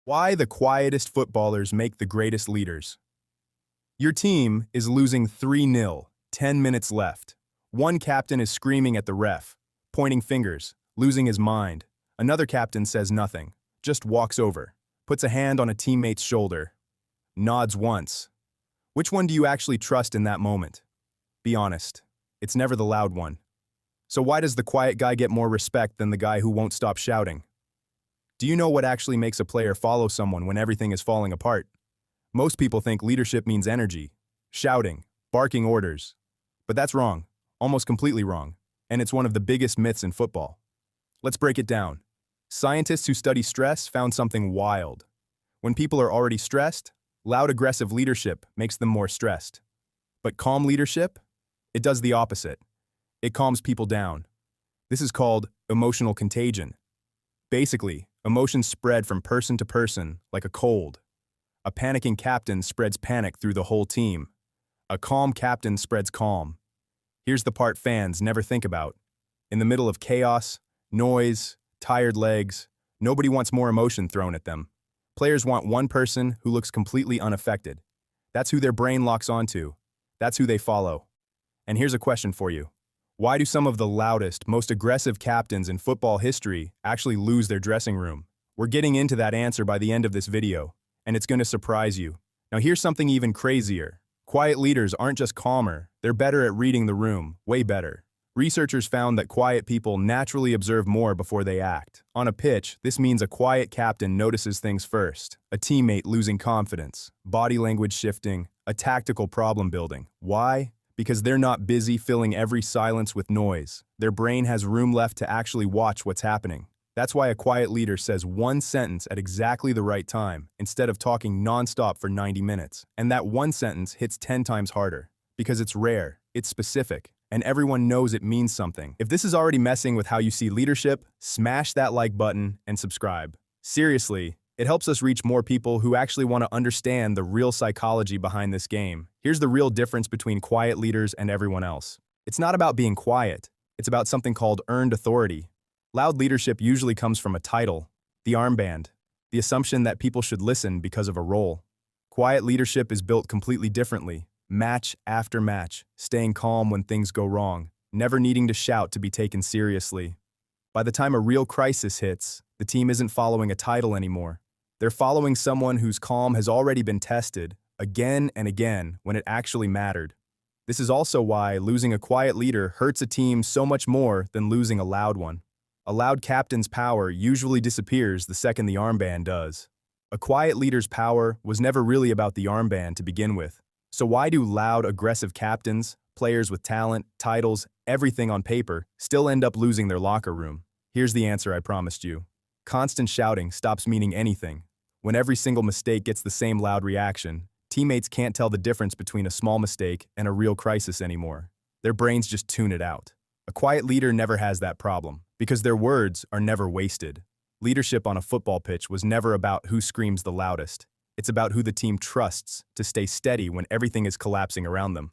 Why the quietest footballers make the greatest leaders. Your team is losing 3-0, 10 minutes left. One captain is screaming at the ref, pointing fingers, losing his mind. Another captain says nothing, just walks over, puts a hand on a teammate's shoulder, nods once. Which one do you actually trust in that moment? Be honest, it's never the loud one. So why does the quiet guy get more respect than the guy who won't stop shouting? Do you know what actually makes a player follow someone when everything is falling apart? Most people think leadership means energy, shouting, barking orders. But that's wrong, almost completely wrong, and it's one of the biggest myths in football. Let's break it down. Scientists who study stress found something wild. When people are already stressed, loud aggressive leadership makes them more stressed. But calm leadership? It does the opposite. It calms people down. This is called emotional contagion. Basically, emotions spread from person to person like a cold. A panicking captain spreads panic through the whole team. A calm captain spreads calm. Here's the part fans never think about. In the middle of chaos, noise, tired legs, nobody wants more emotion thrown at them. Players want one person who looks completely unaffected. That's who their brain locks onto. That's who they follow. And here's a question for you. Why do some of the loudest, most aggressive captains in football history actually lose their dressing room? We're getting into that answer by the end of this video, and it's going to surprise you. Now here's something even crazier. Quiet leaders aren't just calmer, they're better at reading the room, way better. Researchers found that quiet people naturally observe more before they act. On a pitch, this means a quiet captain notices things first. A teammate losing confidence, body language shifting, a tactical problem building. Why? Because they're not busy filling every silence with noise. Their brain has room left to actually watch what's happening. That's why a quiet leader says one sentence at exactly the right time, instead of talking nonstop for 90 minutes. And that one sentence hits 10 times harder. Because it's rare, it's specific, and everyone knows it means something. If this is already messing with how you see leadership, smash that like button and subscribe. Seriously, it helps us reach more people who actually want to understand the real psychology behind this game. Here's the real difference between quiet leaders and everyone else. It's not about being quiet. It's about something called earned authority. Loud leadership usually comes from a title, the armband, the assumption that people should listen because of a role. Quiet leadership is built completely differently, match after match, staying calm when things go wrong, never needing to shout to be taken seriously. By the time a real crisis hits, the team isn't following a title anymore. They're following someone whose calm has already been tested again and again when it actually mattered. This is also why losing a quiet leader hurts a team so much more than losing a loud one. A loud captain's power usually disappears the second the armband does. A quiet leader's power was never really about the armband to begin with. So why do loud, aggressive captains, players with talent, titles, everything on paper, still end up losing their locker room? Here's the answer I promised you. Constant shouting stops meaning anything. When every single mistake gets the same loud reaction, teammates can't tell the difference between a small mistake and a real crisis anymore. Their brains just tune it out. A quiet leader never has that problem, because their words are never wasted. Leadership on a football pitch was never about who screams the loudest. It's about who the team trusts to stay steady when everything is collapsing around them.